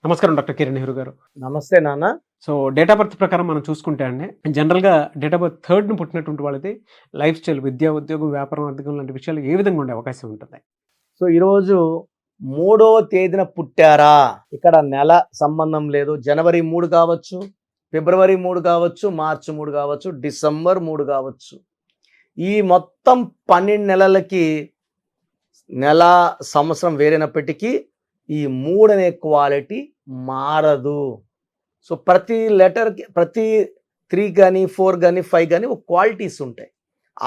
నమస్కారం డాక్టర్ కిరణ్ నెహ్రూ గారు. నమస్తే నాన్న. సో డేట్ ఆఫ్ బర్త్ ప్రకారం మనం చూసుకుంటే అండి, జనరల్‌గా డేట్ ఆఫ్ బర్త్ 3న పుట్టినటువంటి వాళ్ళది లైఫ్ స్టైల్, విద్య, ఉద్యోగం, వ్యాపారం, ఆర్థికం లాంటి విషయాలు ఏ విధంగా ఉండే అవకాశం ఉంటుంది? సో ఈరోజు 3వ తేదీన పుట్టారా, ఇక్కడ నెల సంబంధం లేదు. జనవరి 3 కావచ్చు, ఫిబ్రవరి 3 కావచ్చు, మార్చి 3 కావచ్చు, డిసెంబర్ 3 కావచ్చు. ఈ మొత్తం 12 నెలలకి నెల సంవత్సరం వేరైనప్పటికీ ఈ 3 అనే క్వాలిటీ మారదు. సో ప్రతి లెటర్కి, ప్రతి 3 కానీ 4 కానీ 5 కానీ ఒక క్వాలిటీస్ ఉంటాయి.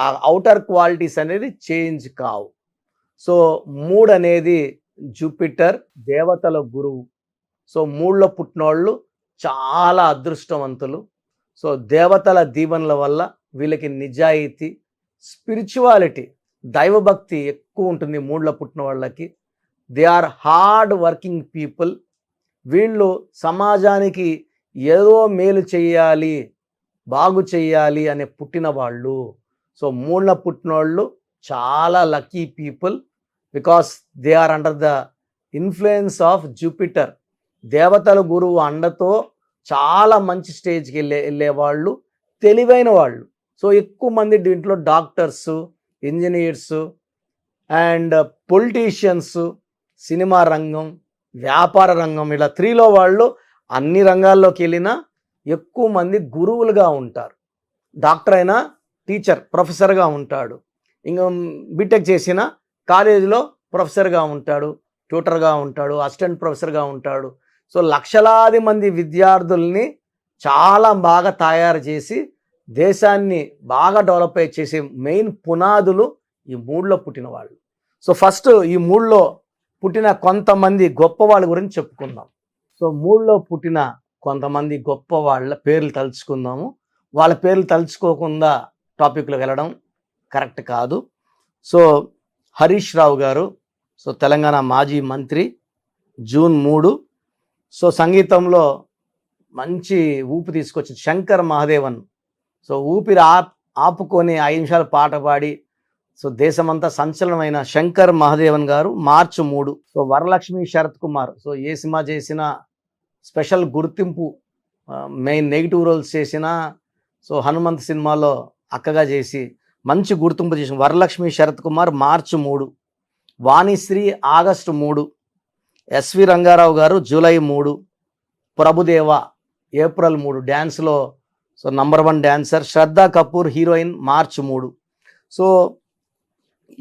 ఆ అవుటర్ క్వాలిటీస్ అనేది చేంజ్ కావు. సో 3 అనేది జూపిటర్, దేవతల గురువు. సో 3లో పుట్టినోళ్ళు చాలా అదృష్టవంతులు. సో దేవతల దీవెనల వల్ల వీళ్ళకి నిజాయితీ, స్పిరిచువాలిటీ, దైవభక్తి ఎక్కువ ఉంటుంది 3లో పుట్టిన వాళ్ళకి. They are hard working people. వీళ్ళు సమాజానికి ఏదో మేలు చేయాలి, బాగు చేయాలి అనే పుట్టిన వాళ్ళు. సో 3లో పుట్టిన వాళ్ళు చాలా lucky people, because they are under the influence of Jupiter. దేవతల గురువు అండతో చాలా మంచి స్టేజ్కి వెళ్ళేవాళ్ళు, తెలివైన వాళ్ళు. సో ఎక్కువ మంది దీంట్లో doctors, engineers and politicians, cinema రంగం, వ్యాపార రంగం, ఇలా 3లో వాళ్ళు అన్ని రంగాల్లోకి వెళ్ళినా ఎక్కువ మంది గురువులుగా ఉంటారు. డాక్టర్ అయినా టీచర్, ప్రొఫెసర్గా ఉంటాడు. ఇంకా బీటెక్ చేసిన కాలేజీలో ప్రొఫెసర్గా ఉంటాడు, ట్యూటర్గా ఉంటాడు, అసిస్టెంట్ ప్రొఫెసర్గా ఉంటాడు. సో లక్షలాది మంది విద్యార్థుల్ని చాలా బాగా తయారు చేసి దేశాన్ని బాగా డెవలప్ చేసే మెయిన్ పునాదులు ఈ 3లో పుట్టిన వాళ్ళు. సో ఫస్ట్ ఈ 3లో పుట్టిన కొంతమంది గొప్ప వాళ్ళ గురించి చెప్పుకుందాం. సో 3లో పుట్టిన కొంతమంది గొప్ప వాళ్ళ పేర్లు తలుచుకుందాము. వాళ్ళ పేర్లు తలుచుకోకుండా టాపిక్లోకి వెళ్ళడం కరెక్ట్ కాదు. సో హరీష్ రావు గారు, సో తెలంగాణ మాజీ మంత్రి, జూన్ 3. సో సంగీతంలో మంచి ఊపు తీసుకొచ్చి శంకర్ మహాదేవన్. సో ఊపిరి ఆపుకొని 5 నిమిషాలు పాట పాడి సో దేశమంతా సంచలనమైన శంకర్ మహాదేవన్ గారు March 3. So Varalakshmi Sarath Kumar, so ఏ సినిమా చేసినా స్పెషల్ గుర్తింపు, మెయిన్ నెగిటివ్ రోల్స్ చేసిన, సో హనుమంత్ సినిమాలో అక్కగా చేసి మంచి గుర్తింపు చేసిన Varalakshmi Sarath Kumar March 3. Vanisri August 3. S V Rangarao గారు జూలై 3. ప్రభుదేవ ఏప్రిల్ 3, డ్యాన్స్లో so number 1 dancer. Shraddha Kapoor heroine March 3. So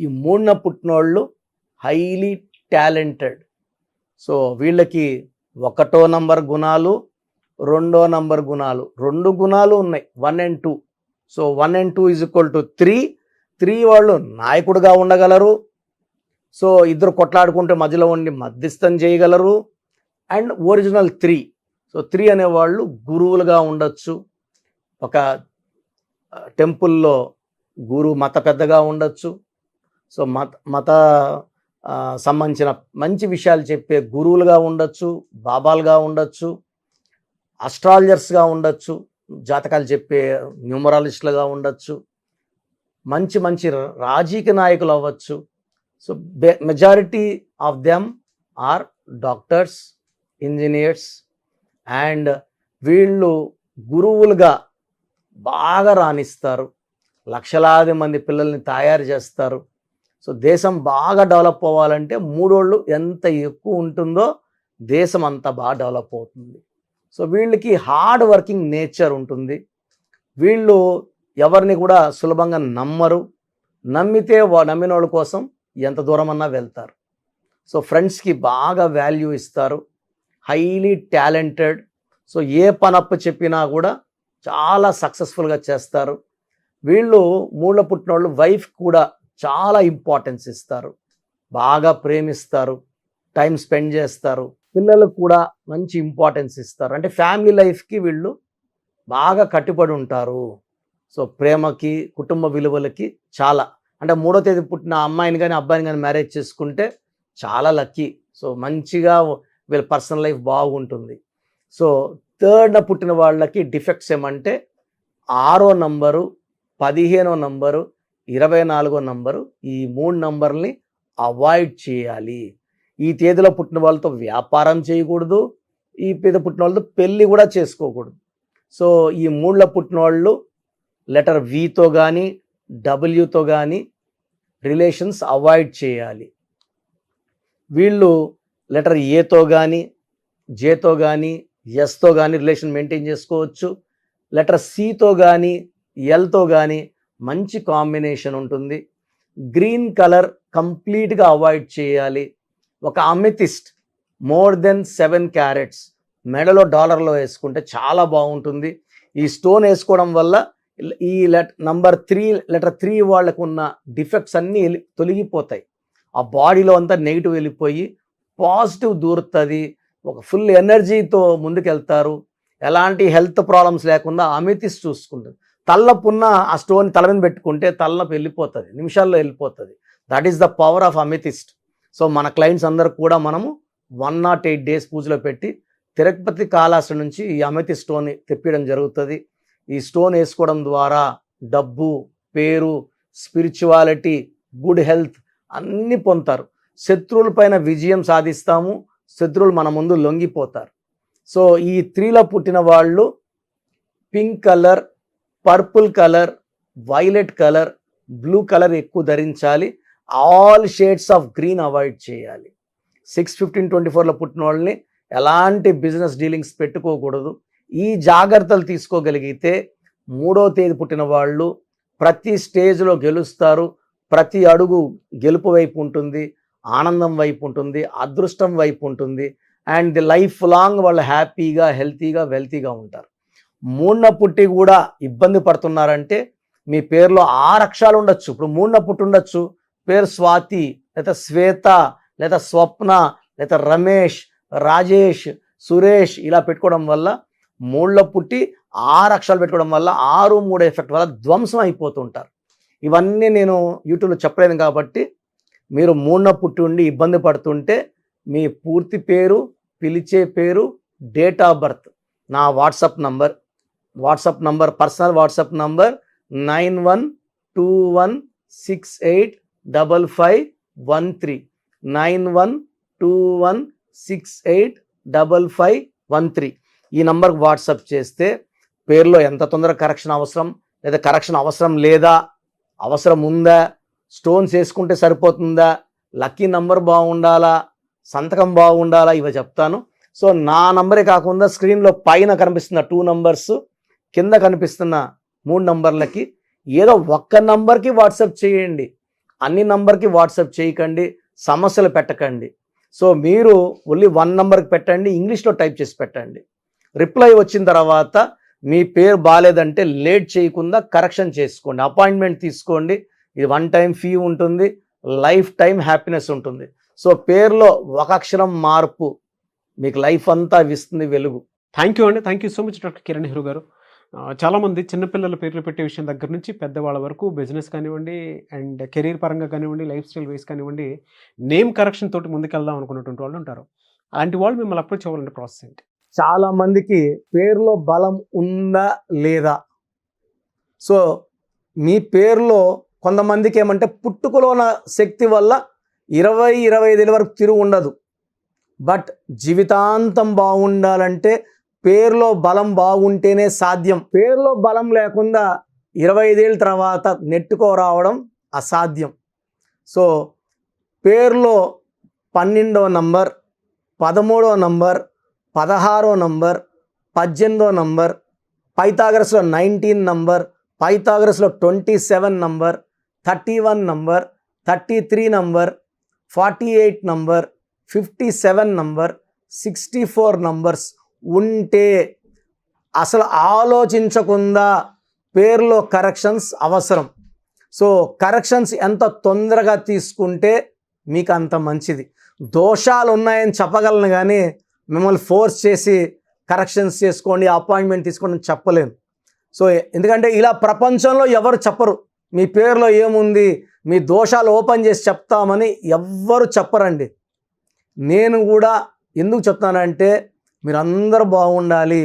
ఈ 3న పుట్టినోళ్ళు హైలీ టాలెంటెడ్. సో వీళ్ళకి 1వ నంబర్ గుణాలు, 2వ నంబర్ గుణాలు, 2 గుణాలు ఉన్నాయి, 1 and 2. So 1 and 2 = 3. 3 వాళ్ళు నాయకుడిగా ఉండగలరు. సో ఇద్దరు కొట్లాడుకుంటే మధ్యలో ఉండి మధ్యస్థం చేయగలరు. And original 3. సో 3 అనేవాళ్ళు గురువులుగా ఉండొచ్చు. ఒక టెంపుల్లో గురువు, మత పెద్దగా ఉండొచ్చు. సో మత సంబంధించిన మంచి విషయాలు చెప్పే గురువులుగా ఉండొచ్చు, బాబాలుగా ఉండొచ్చు, అస్ట్రాలజర్స్గా ఉండొచ్చు, జాతకాలు చెప్పే న్యూమరాలజిస్టులుగా ఉండొచ్చు, మంచి మంచి రాజకీయ నాయకులు అవ్వచ్చు. So majority of them are doctors, engineers. And వీళ్ళు గురువులుగా బాగా రాణిస్తారు, లక్షలాది మంది పిల్లల్ని తయారు చేస్తారు. సో దేశం బాగా డెవలప్ అవ్వాలంటే 3 ఎంత ఎక్కువ ఉంటుందో దేశం అంత బాగా డెవలప్ అవుతుంది. సో వీళ్ళకి హార్డ్ వర్కింగ్ నేచర్ ఉంటుంది. వీళ్ళు ఎవరిని కూడా సులభంగా నమ్మరు. నమ్మితే నమ్మిన వాళ్ళ కోసం ఎంత దూరమన్నా వెళ్తారు. సో ఫ్రెండ్స్కి బాగా వాల్యూ ఇస్తారు, హైలీ టాలెంటెడ్. సో ఏ పనప్పు చెప్పినా కూడా చాలా సక్సెస్ఫుల్గా చేస్తారు. వీళ్ళు 3లో పుట్టిన వాళ్ళు వైఫ్ కూడా చాలా ఇంపార్టెన్స్ ఇస్తారు, బాగా ప్రేమిస్తారు, టైం స్పెండ్ చేస్తారు. పిల్లలకు కూడా మంచి ఇంపార్టెన్స్ ఇస్తారు. అంటే ఫ్యామిలీ లైఫ్కి వీళ్ళు బాగా కట్టుబడి ఉంటారు. సో ప్రేమకి, కుటుంబ విలువలకి చాలా, అంటే 3వ తేదీ పుట్టిన అమ్మాయిని కానీ అబ్బాయిని కానీ మ్యారేజ్ చేసుకుంటే చాలా లక్కీ. సో మంచిగా వీళ్ళ పర్సనల్ లైఫ్ బాగుంటుంది. సో 3న పుట్టిన వాళ్ళకి డిఫెక్ట్స్ ఏమంటే 6వ నంబరు, 15వ నంబరు, 24వ నంబరు, ఈ 3 నంబర్ని అవాయిడ్ చేయాలి. ఈ తేదీలో పుట్టిన వాళ్ళతో వ్యాపారం చేయకూడదు, ఈ పేద పుట్టిన వాళ్ళతో పెళ్ళి కూడా చేసుకోకూడదు. సో ఈ 3లో పుట్టిన వాళ్ళు లెటర్ వితో కానీ డబ్ల్యూతో కానీ రిలేషన్స్ అవాయిడ్ చేయాలి. వీళ్ళు లెటర్ ఏతో కానీ జేతో కానీ ఎస్తో కానీ రిలేషన్ మెయింటైన్ చేసుకోవచ్చు. లెటర్ సితో కానీ ఎల్తో కానీ మంచి కాంబినేషన్ ఉంటుంది. గ్రీన్ కలర్ కంప్లీట్గా అవాయిడ్ చేయాలి. ఒక అమెథిస్ట్ మోర్ దెన్ 7 క్యారెట్స్ మెడలో డాలర్లో వేసుకుంటే చాలా బాగుంటుంది. ఈ స్టోన్ వేసుకోవడం వల్ల ఈ లెటర్ 3 వాళ్ళకు ఉన్న డిఫెక్ట్స్ అన్నీ తొలగిపోతాయి. ఆ బాడీలో అంతా నెగిటివ్ వెళ్ళిపోయి పాజిటివ్ దూరుతుంది. ఒక ఫుల్ ఎనర్జీతో ముందుకెళ్తారు. ఎలాంటి హెల్త్ ప్రాబ్లమ్స్ లేకుండా అమెథిస్ట్ చూసుకుంటుంది. తలనొప్పున్న ఆ స్టోన్ తల మీద పెట్టుకుంటే తలనొప్పి వెళ్ళిపోతుంది, నిమిషాల్లో వెళ్ళిపోతుంది. That is the power of amethyst. So మన క్లయింట్స్ అందరికి కూడా మనము 108 డేస్ పూజలో పెట్టి తిరుపతి కాళహస్తి నుంచి ఈ అమెథిస్ట్ స్టోన్ తెప్పించడం జరుగుతుంది. ఈ స్టోన్ వేసుకోవడం ద్వారా డబ్బు, పేరు, స్పిరిచువాలిటీ, గుడ్ హెల్త్ అన్నీ పొందుతారు. శత్రువుల పైన విజయం సాధిస్తాము. శత్రువులు మన ముందు లొంగిపోతారు. సో ఈ 3లో పుట్టిన వాళ్ళు pink colour, purple colour, violet colour, blue colour ఎక్కువ ధరించాలి. All shades of green avoid చేయాలి. 6/15/24లో పుట్టిన వాళ్ళని ఎలాంటి బిజినెస్ డీలింగ్స్ పెట్టుకోకూడదు. ఈ జాగ్రత్తలు తీసుకోగలిగితే 3వ తేదీ పుట్టిన వాళ్ళు ప్రతి స్టేజ్లో గెలుస్తారు. ప్రతి అడుగు గెలుపు వైపు ఉంటుంది, ఆనందం వైపు ఉంటుంది, అదృష్టం వైపు ఉంటుంది. అండ్ ది లైఫ్ లాంగ్ వాళ్ళు హ్యాపీగా, హెల్తీగా, వెల్తీగా ఉంటారు. 3న పుట్టి కూడా ఇబ్బంది పడుతున్నారంటే మీ పేరులో 6 అక్షరాలు ఉండొచ్చు. ఇప్పుడు 3న పుట్టి ఉండొచ్చు, పేరు స్వాతి, లేదా శ్వేత, లేదా స్వప్న, లేదా రమేష్, రాజేష్, సురేష్ ఇలా పెట్టుకోవడం వల్ల 3లో పుట్టి 6 అక్షరాలు పెట్టుకోవడం వల్ల 6-3 ఎఫెక్ట్ వల్ల ధ్వంసం అయిపోతుంటారు. ఇవన్నీ నేను యూట్యూబ్లో చెప్పలేను కాబట్టి మీరు 3న పుట్టి ఉండి ఇబ్బంది పడుతుంటే మీ పూర్తి పేరు, పిలిచే పేరు, డేట్ ఆఫ్ బర్త్, నా WhatsApp number personal WhatsApp number 9121685513 9121685513 ఈ నంబర్కి వాట్సాప్ చేస్తే పేరులో ఎంత తొందరగా కరెక్షన్ అవసరం, లేదా కరెక్షన్ అవసరం లేదా, అవసరం ఉందా, స్టోన్స్ వేసుకుంటే సరిపోతుందా, లక్కీ నంబర్ బాగుండాలా, సంతకం బాగుండాలా, ఇవి చెప్తాను. సో నా నంబరే కాకుండా స్క్రీన్లో పైన కనిపిస్తున్న 2 నంబర్స్, కింద కనిపిస్తున్న 3 నంబర్లకి ఏదో ఒక్క నంబర్కి వాట్సాప్ చేయండి. అన్ని నంబర్కి వాట్సాప్ చేయకండి, సమస్యలు పెట్టకండి. సో మీరు ఓన్లీ 1 నంబర్కి పెట్టండి, ఇంగ్లీష్లో టైప్ చేసి పెట్టండి. రిప్లై వచ్చిన తర్వాత మీ పేరు బాగాలేదంటే లేట్ చేయకుండా కరెక్షన్ చేసుకోండి, అపాయింట్మెంట్ తీసుకోండి. ఇది 1 టైం ఫీ ఉంటుంది, లైఫ్ టైం హ్యాపీనెస్ ఉంటుంది. సో పేరులో ఒక అక్షరం మార్పు మీకు లైఫ్ అంతా ఇస్తుంది వెలుగు. థ్యాంక్ యూ అండి. Thank you so much doctor Kiran Nehru గారు. చాలామంది చిన్నపిల్లల పేర్లు పెట్టే విషయం దగ్గర నుంచి పెద్దవాళ్ళ వరకు బిజినెస్ కానివ్వండి, అండ్ కెరీర్ పరంగా కానివ్వండి, లైఫ్ స్టైల్ వైస్ కానివ్వండి, నేమ్ కరెక్షన్ తోటి ముందుకెళ్దాం అనుకున్నటువంటి వాళ్ళు ఉంటారు. అలాంటి వాళ్ళు మిమ్మల్ని అప్రోచ్ అవ్వాలంటే ప్రాసెస్ ఏంటి? చాలా మందికి పేరులో బలం ఉందా లేదా. సో మీ పేరులో కొంతమందికి ఏమంటే పుట్టుకలో ఉన్న శక్తి వల్ల 20-25 వరకు తిరుగు ఉండదు. బట్ జీవితాంతం బాగుండాలంటే పేరులో బలం బాగుంటేనే సాధ్యం. పేరులో బలం లేకుండా 25 ఏళ్ళ తర్వాత నెట్టుకో రావడం అసాధ్యం. సో పేరులో 12వ నంబర్, 13వ నంబర్, 16వ నంబర్, 18వ నంబర్, పైథాగరస్లో 19 నంబర్, పైథాగరస్లో 27 number, 31 number, 33 number, 48 number, 57 number, 64 numbers ఉంటే అసలు ఆలోచించకుండా పేరులో కరెక్షన్స్ అవసరం. సో కరెక్షన్స్ ఎంత తొందరగా తీసుకుంటే మీకు అంత మంచిది. దోషాలు ఉన్నాయని చెప్పగలను కానీ మిమ్మల్ని ఫోర్స్ చేసి కరెక్షన్స్ చేసుకోండి, అపాయింట్మెంట్ తీసుకోండి చెప్పలేను. సో ఎందుకంటే ఇలా ప్రపంచంలో ఎవరు చెప్పరు. మీ పేరులో ఏముంది, మీ దోషాలు ఓపెన్ చేసి చెప్తామని ఎవ్వరు చెప్పరండి. నేను కూడా ఎందుకు చెప్తానంటే మీరందరూ బాగుండాలి.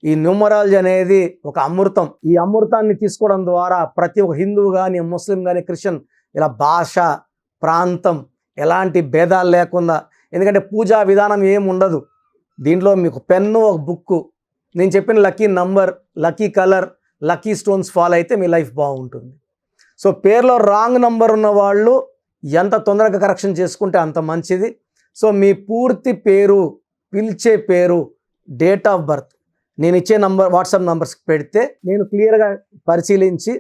ఈ న్యూమరాలజీ అనేది ఒక అమృతం. ఈ అమృతాన్ని తీసుకోవడం ద్వారా ప్రతి ఒక్క హిందువు కానీ, ముస్లిం కానీ, క్రిస్టియన్ ఇలా భాష, ప్రాంతం ఎలాంటి భేదాలు లేకుండా, ఎందుకంటే పూజా విధానం ఏమి ఉండదు. దీంట్లో మీకు పెన్ను, ఒక బుక్కు, నేను చెప్పిన lucky number, lucky colour, lucky stones follow అయితే మీ లైఫ్ బాగుంటుంది. సో పేరులో రాంగ్ నంబర్ ఉన్న వాళ్ళు ఎంత తొందరగా కరెక్షన్ చేసుకుంటే అంత మంచిది. సో మీ పూర్తి పేరు, పిలిచే పేరు, డేట్ ఆఫ్ బర్త్ నేను ఇచ్చే నంబర్, వాట్సాప్ నంబర్స్కి పెడితే నేను క్లియర్గా పరిశీలించి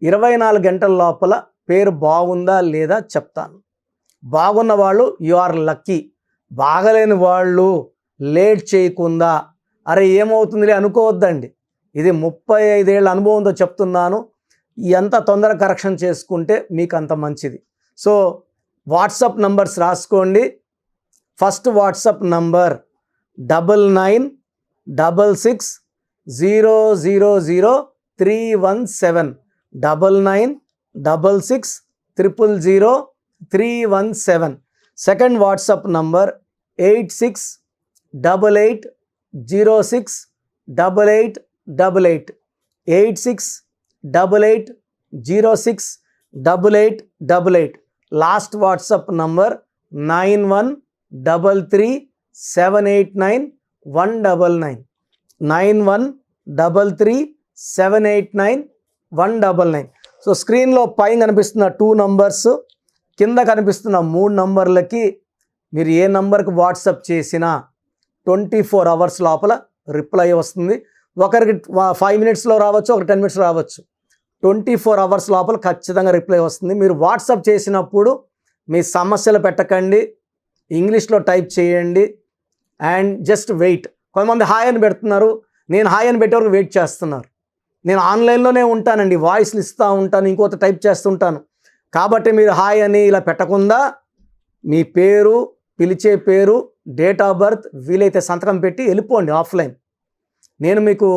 24 గంటల లోపల పేరు బాగుందా లేదా చెప్తాను. బాగున్న వాళ్ళు యు ఆర్ లక్కీ. బాగలేని వాళ్ళు లేట్ చేయకుండా అరే ఏమవుతుందిలే అనుకోవద్దండి. ఇది 35 ఏళ్ళ అనుభవంతో చెప్తున్నాను. ఎంత తొందర కరెక్షన్ చేసుకుంటే మీకు అంత మంచిది. సో వాట్సాప్ నంబర్స్ రాసుకోండి. First WhatsApp number 9966000317 9966000317. Second WhatsApp number 8688068888 8688068888. Last WhatsApp number 9133789199 9133789199. So స్క్రీన్లో పైన కనిపిస్తున్న 2 నంబర్స్, కింద కనిపిస్తున్న 3 నంబర్లకి మీరు ఏ నంబర్కి వాట్సాప్ చేసినా 24 అవర్స్ లోపల రిప్లై వస్తుంది. ఒకరికి 5 మినిట్స్లో రావచ్చు, ఒకరికి 10 మినిట్స్ రావచ్చు. 24 అవర్స్ లోపల ఖచ్చితంగా రిప్లై వస్తుంది. మీరు వాట్సాప్ చేసినప్పుడు మీ సమస్యలు పెట్టకండి, ఇంగ్లీష్లో టైప్ చేయండి అండ్ జస్ట్ వెయిట్. కొంతమంది హాయ్ అని పెడుతున్నారు, నేను హాయ్ అని పెట్టే వరకు వెయిట్ చేస్తున్నారు. నేను ఆన్లైన్లోనే ఉంటానండి, వాయిస్లు ఇస్తూ ఉంటాను, ఇంకొక టైప్ చేస్తుంటాను. కాబట్టి మీరు హాయ్ అని ఇలా పెట్టకుండా మీ పేరు, పిలిచే పేరు, డేట్ ఆఫ్ బర్త్, వీలైతే సంతకం పెట్టి వెళ్ళిపోండి ఆఫ్లైన్. నేను మీకు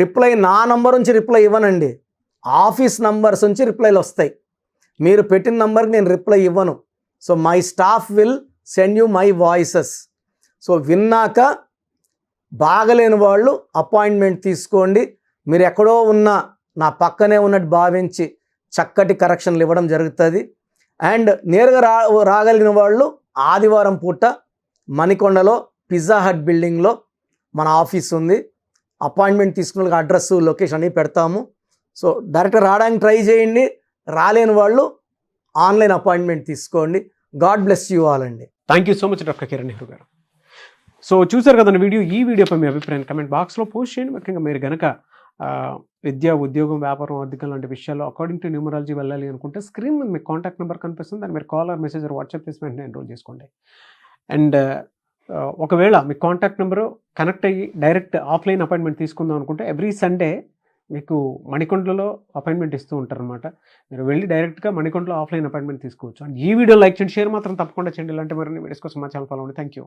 రిప్లై నా నంబర్ నుంచి రిప్లై ఇవ్వనండి, ఆఫీస్ నంబర్స్ నుంచి రిప్లైలు వస్తాయి. మీరు పెట్టిన నంబర్కి నేను రిప్లై ఇవ్వను. So my staff will send you my voices. So విన్నాక బాగలేని వాళ్ళు అపాయింట్మెంట్ తీసుకోండి. మీరు ఎక్కడో ఉన్నా నా పక్కనే ఉన్నట్టు భావించి చక్కటి కరెక్షన్లు ఇవ్వడం జరుగుతుంది. అండ్ నేరుగా రాగలిగిన వాళ్ళు ఆదివారం పూట మణికొండలో పిజ్జా హట్ బిల్డింగ్లో మన ఆఫీస్ ఉంది. అపాయింట్మెంట్ తీసుకున్న అడ్రస్, లొకేషన్ అన్నీ పెడతాము. సో డైరెక్ట్ రావడానికి ట్రై చేయండి. రాలేని వాళ్ళు ఆన్లైన్ అపాయింట్మెంట్ తీసుకోండి. గాడ్ బ్లెస్ యూ ఆల్ అండి. Thank you so much doctor Kiran Nehru గారు. సో చూసారు కదా వీడియో. ఈ వీడియోపై మీ అభిప్రాయాన్ని కమెంట్ బాక్స్లో పోస్ట్ చేయండి. ముఖ్యంగా మీరు కనుక విద్య, ఉద్యోగం, వ్యాపారం, ఆర్థికం లాంటి విషయాల్లో అకార్డింగ్ టు న్యూమరాలజీ వెళ్ళాలి అనుకుంటే స్క్రీన్ మీద మీకు కాంటాక్ట్ నెంబర్ కనిపిస్తుంది, దాన్ని మీరు call or message or WhatsApp చేసి వెంటనే ఎన్రోల్ చేసుకోండి. అండ్ ఒకవేళ మీ కాంటాక్ట్ నెంబరు కనెక్ట్ అయ్యి డైరెక్ట్ ఆఫ్లైన్ అపాయింట్మెంట్ తీసుకుందాం అనుకుంటే ఎవ్రీ సండే మీకు మణికొండలో అపాయింట్మెంట్ ఇస్తూ ఉంటారనమాట. మీరు వెళ్ళి డైరెక్ట్గా మణికొండలో ఆఫ్లైన్ అపాయింట్మెంట్ తీసుకోవచ్చు. అండ్ ఈ వీడియో లైక్ చేయండి, షేర్ మాత్రం తప్పకుండా చేయండి. ఇలాంటి మరిన్ని వీడియోస్ కోసం మా ఛానల్ ఫాలో అవ్వండి. Thank you.